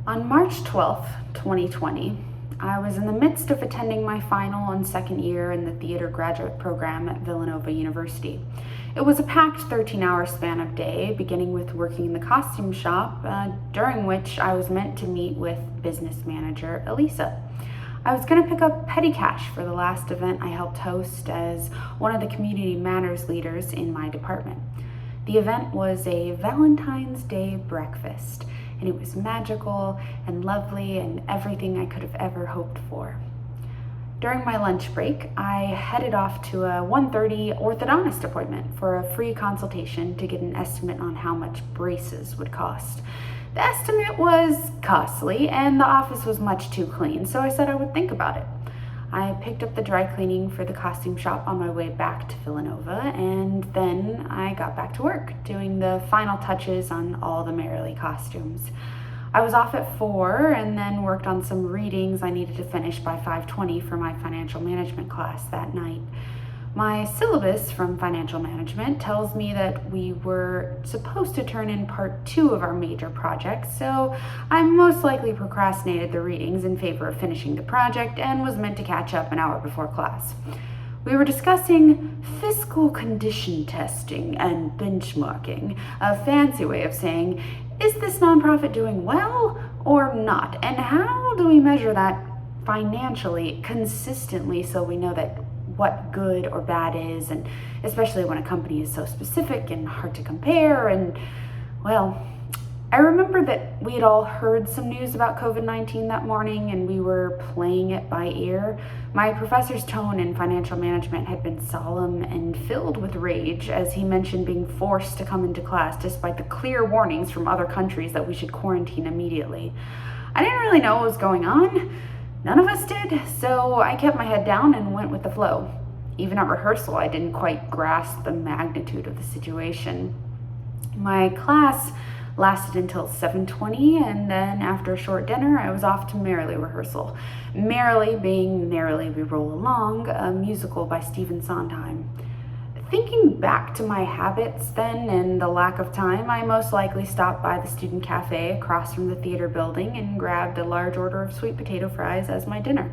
On March 12th, 2020, I was in the midst of attending my final and second year in the theater graduate program at Villanova University. It was a packed 13-hour span of day, beginning with working in the costume shop, during which I was meant to meet with business manager Elisa. I was going to pick up petty cash for the last event I helped host as one of the community matters leaders in my department. The event was a Valentine's Day breakfast, and it was magical and lovely and everything I could have ever hoped for. During my lunch break, I headed off to a 1:30 orthodontist appointment for a free consultation to get an estimate on how much braces would cost. The estimate was costly and the office was much too clean, so I said I would think about it. I picked up the dry cleaning for the costume shop on my way back to Villanova, and then I got back to work, doing the final touches on all the Merrily costumes. I was off at 4 and then worked on some readings I needed to finish by 5:20 for my financial management class that night. My syllabus from financial management tells me that we were supposed to turn in part 2 of our major project, so I most likely procrastinated the readings in favor of finishing the project and was meant to catch up an hour before class. We were discussing fiscal condition testing and benchmarking, a fancy way of saying, is this nonprofit doing well or not? And how do we measure that financially, consistently, so we know that what good or bad is, and especially when a company is so specific and hard to compare. And well, I remember that we had all heard some news about COVID-19 that morning and we were playing it by ear. My professor's tone in financial management had been solemn and filled with rage as he mentioned being forced to come into class despite the clear warnings from other countries that we should quarantine immediately. I didn't really know what was going on. None of us did, so I kept my head down and went with the flow. Even at rehearsal, I didn't quite grasp the magnitude of the situation. My class lasted until 7:20, and then after a short dinner, I was off to Merrily rehearsal. Merrily being Merrily We Roll Along, a musical by Stephen Sondheim. Thinking back to my habits then and the lack of time, I most likely stopped by the student cafe across from the theater building and grabbed a large order of sweet potato fries as my dinner.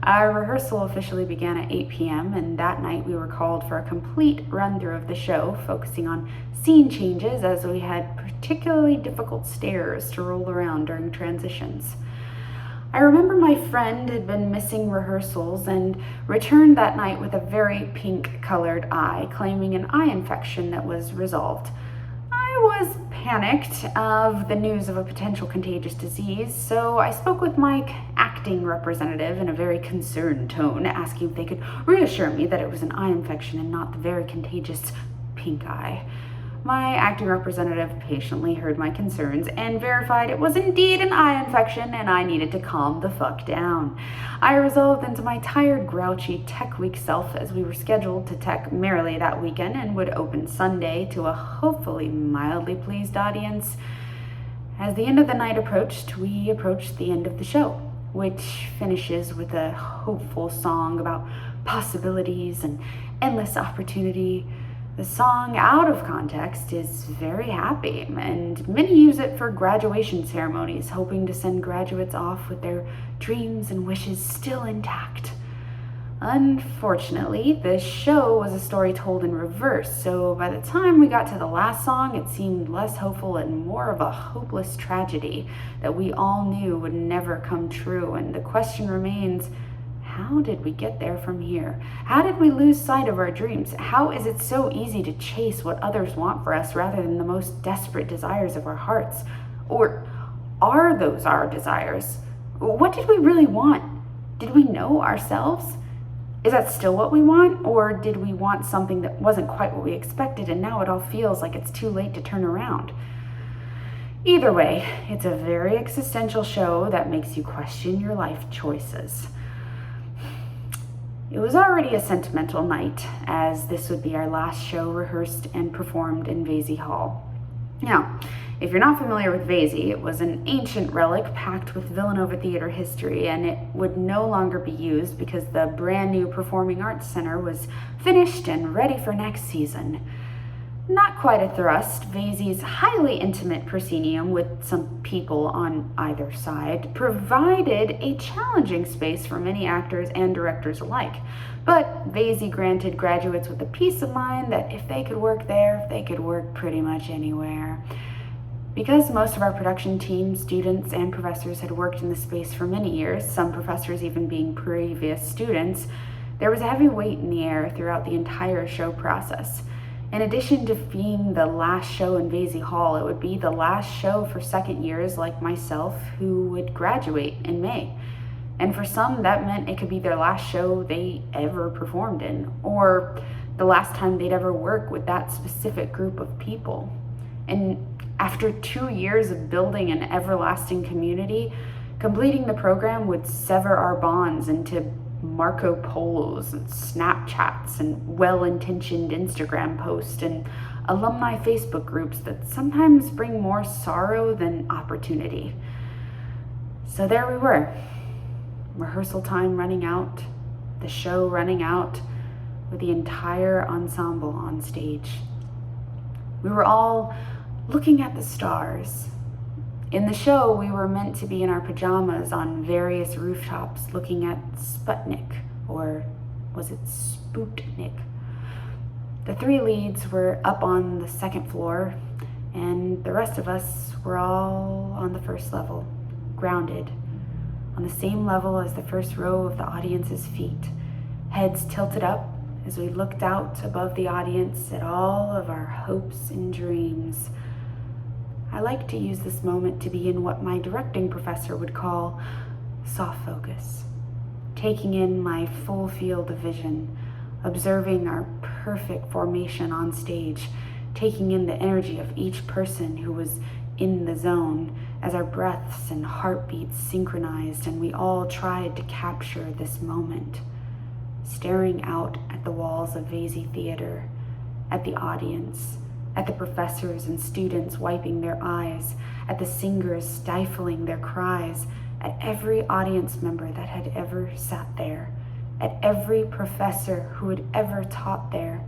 Our rehearsal officially began at 8 p.m. and that night we were called for a complete run-through of the show, focusing on scene changes as we had particularly difficult stairs to roll around during transitions. I remember my friend had been missing rehearsals and returned that night with a very pink-colored eye, claiming an eye infection that was resolved. I was panicked of the news of a potential contagious disease, so I spoke with my acting representative in a very concerned tone, asking if they could reassure me that it was an eye infection and not the very contagious pink eye. My acting representative patiently heard my concerns and verified it was indeed an eye infection and I needed to calm the fuck down. I resolved into my tired, grouchy tech week self as we were scheduled to tech Merrily that weekend and would open Sunday to a hopefully mildly pleased audience. As the end of the night approached, we approached the end of the show, which finishes with a hopeful song about possibilities and endless opportunity. The song, out of context, is very happy, and many use it for graduation ceremonies, hoping to send graduates off with their dreams and wishes still intact. Unfortunately, this show was a story told in reverse, so by the time we got to the last song, it seemed less hopeful and more of a hopeless tragedy that we all knew would never come true, and the question remains, how did we get there from here? How did we lose sight of our dreams? How is it so easy to chase what others want for us rather than the most desperate desires of our hearts? Or are those our desires? What did we really want? Did we know ourselves? Is that still what we want? Or did we want something that wasn't quite what we expected and now it all feels like it's too late to turn around? Either way, it's a very existential show that makes you question your life choices. It was already a sentimental night, as this would be our last show rehearsed and performed in Vasey Hall. Now, if you're not familiar with Vasey, it was an ancient relic packed with Villanova theater history, and it would no longer be used because the brand new Performing Arts Center was finished and ready for next season. Not quite a thrust, Vasey's highly intimate proscenium with some people on either side provided a challenging space for many actors and directors alike. But Vasey granted graduates with the peace of mind that if they could work there, they could work pretty much anywhere. Because most of our production team, students, and professors had worked in the space for many years, some professors even being previous students, there was a heavy weight in the air throughout the entire show process. In addition to being the last show in Vasey Hall, it would be the last show for second years like myself who would graduate in May. And for some, that meant it could be their last show they ever performed in, or the last time they'd ever work with that specific group of people. And after 2 years of building an everlasting community, completing the program would sever our bonds into Marco Polos and Snapchats and well-intentioned Instagram posts and alumni Facebook groups that sometimes bring more sorrow than opportunity. So there we were, rehearsal time running out, the show running out, with the entire ensemble on stage. We were all looking at the stars. In the show, we were meant to be in our pajamas on various rooftops looking at Sputnik, or was it Sputnik? The 3 leads were up on the 2nd floor, and the rest of us were all on the 1st level, grounded, on the same level as the 1st row of the audience's feet, heads tilted up as we looked out above the audience at all of our hopes and dreams. I like to use this moment to be in what my directing professor would call soft focus, taking in my full field of vision, observing our perfect formation on stage, taking in the energy of each person who was in the zone as our breaths and heartbeats synchronized and we all tried to capture this moment, staring out at the walls of Vasey Theater, at the audience, at the professors and students wiping their eyes, at the singers stifling their cries, at every audience member that had ever sat there, at every professor who had ever taught there,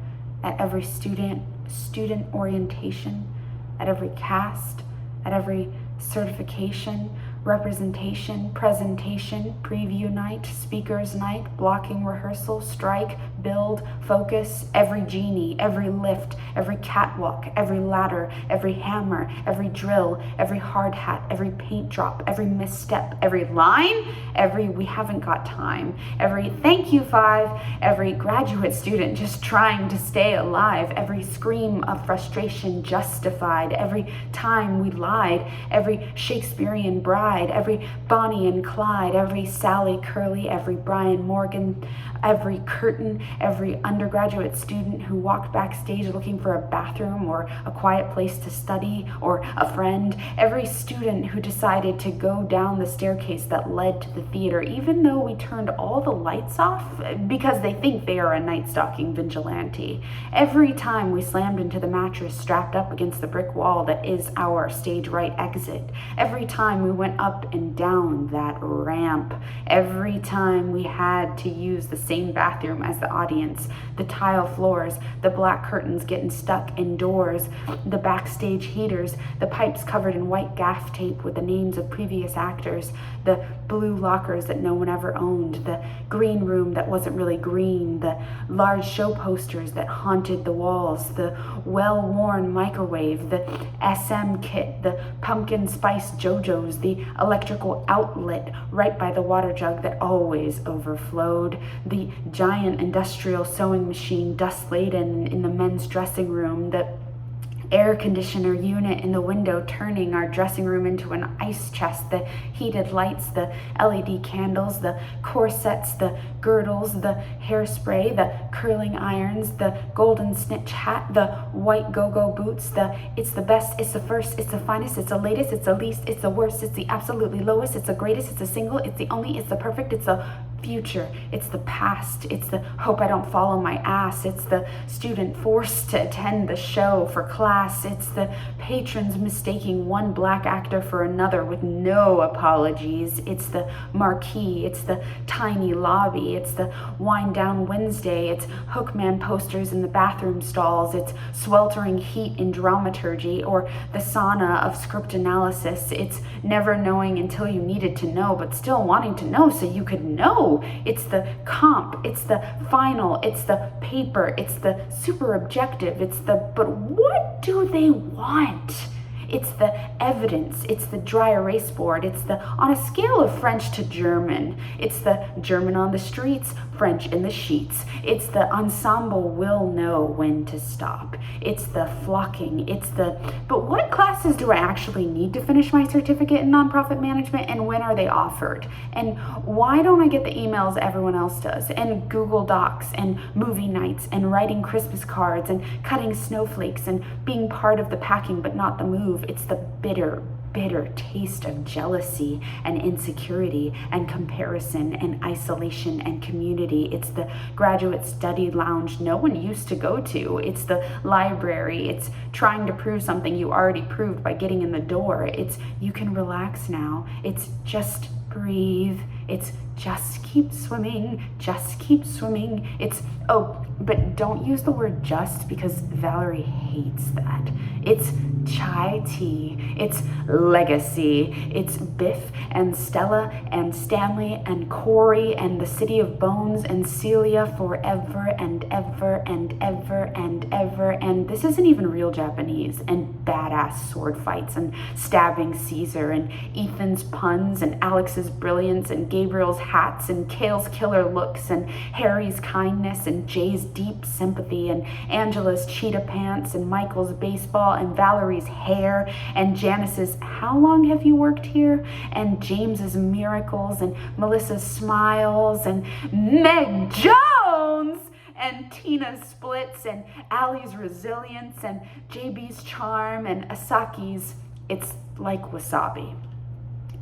at every student orientation, at every cast, at every certification, representation, presentation, preview night, speakers night, blocking rehearsal, strike, build, focus, every genie, every lift, every catwalk, every ladder, every hammer, every drill, every hard hat, every paint drop, every misstep, every line, every we haven't got time, every thank you 5, every graduate student just trying to stay alive, every scream of frustration justified, every time we lied, every Shakespearean bride, every Bonnie and Clyde, every Sally Curley, every Brian Morgan, every curtain, every undergraduate student who walked backstage looking for a bathroom or a quiet place to study or a friend, every student who decided to go down the staircase that led to the theater, even though we turned all the lights off because they think they are a night-stalking vigilante. Every time we slammed into the mattress strapped up against the brick wall that is our stage right exit, every time we went up and down that ramp, every time we had to use the same bathroom as the audience, the tile floors, the black curtains getting stuck indoors, the backstage heaters, the pipes covered in white gaff tape with the names of previous actors, the blue lockers that no one ever owned, the green room that wasn't really green, the large show posters that haunted the walls, the well-worn microwave, the SM kit, the pumpkin spice JoJo's, the electrical outlet right by the water jug that always overflowed, the giant industrial sewing machine dust-laden in the men's dressing room, the air conditioner unit in the window turning our dressing room into an ice chest, the heated lights, the LED candles, the corsets, the girdles, the hairspray, the curling irons, the golden snitch hat, the white go-go boots, the it's the best, it's the first, it's the finest, it's the latest, it's the least, it's the worst, it's the absolutely lowest, it's the greatest, it's the single, it's the only, it's the perfect, it's the future, it's the past, it's the hope I don't fall on my ass, it's the student forced to attend the show for class, it's the patrons mistaking one black actor for another with no apologies, it's the marquee, it's the tiny lobby, it's the wind down Wednesday, it's Hookman posters in the bathroom stalls, it's sweltering heat in dramaturgy, or the sauna of script analysis, it's never knowing until you needed to know, but still wanting to know so you could know. It's the comp, it's the final, it's the paper, it's the super objective, it's the, but what do they want? It's the evidence, it's the dry erase board, it's the on a scale of French to German, it's the German on the streets, French in the sheets, it's the ensemble will know when to stop, it's the flocking, it's the, but what classes do I actually need to finish my certificate in nonprofit management, and when are they offered? And why don't I get the emails everyone else does, and Google Docs, and movie nights, and writing Christmas cards, and cutting snowflakes, and being part of the packing but not the move? It's the bitter taste of jealousy and insecurity and comparison and isolation and community. It's the graduate study lounge no one used to go to. It's the library. It's trying to prove something you already proved by getting in the door. It's you can relax now. It's just breathe. It's just keep swimming. Just keep swimming. It's, oh, but don't use the word just, because Valerie hates that. It's chai tea, it's legacy, it's Biff and Stella and Stanley and Corey and the City of Bones and Celia forever and ever and ever and ever. And this isn't even real Japanese, and badass sword fights and stabbing Caesar and Ethan's puns and Alex's brilliance and Gabriel's hats and Kale's killer looks and Harry's kindness and Jay's deep sympathy and Angela's cheetah pants and Michael's baseball and Valerie's hair and Janice's how long have you worked here and James's miracles and Melissa's smiles and Meg Jones and Tina's splits and Allie's resilience and JB's charm and Asaki's it's like wasabi.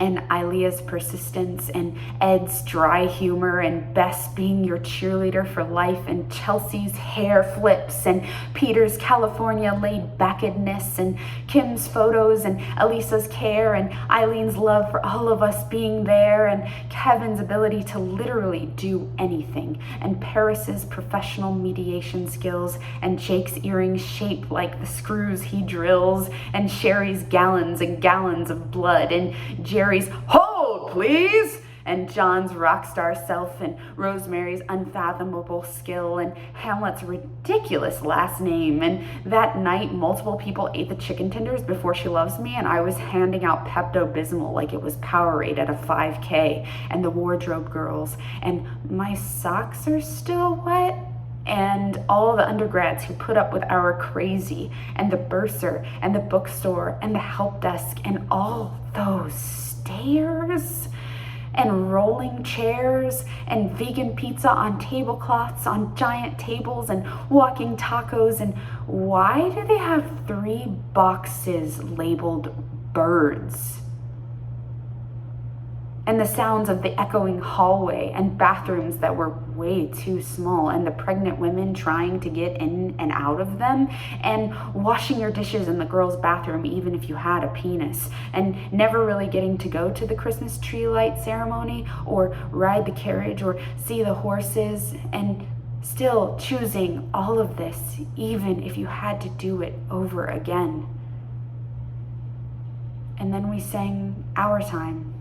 And Ilea's persistence, and Ed's dry humor, and Bess being your cheerleader for life, and Chelsea's hair flips, and Peter's California laid-backedness, and Kim's photos, and Elisa's care, and Eileen's love for all of us being there, and Kevin's ability to literally do anything, and Paris's professional mediation skills, and Jake's earrings shaped like the screws he drills, and Sherry's gallons and gallons of blood, and Jerry's hold please, and John's rock star self, and Rosemary's unfathomable skill, and Hamlet's ridiculous last name. And that night multiple people ate the chicken tenders before She Loves Me, and I was handing out Pepto-Bismol like it was Powerade at a 5K, and the wardrobe girls, and my socks are still wet, and all the undergrads who put up with our crazy, and the bursar, and the bookstore, and the help desk, and all those stairs, and rolling chairs, and vegan pizza on tablecloths on giant tables, and walking tacos. And why do they have 3 boxes labeled birds? And the sounds of the echoing hallway, and bathrooms that were way too small, and the pregnant women trying to get in and out of them, and washing your dishes in the girls' bathroom even if you had a penis, and never really getting to go to the Christmas tree light ceremony, or ride the carriage, or see the horses, and still choosing all of this even if you had to do it over again. And then we sang Our Time.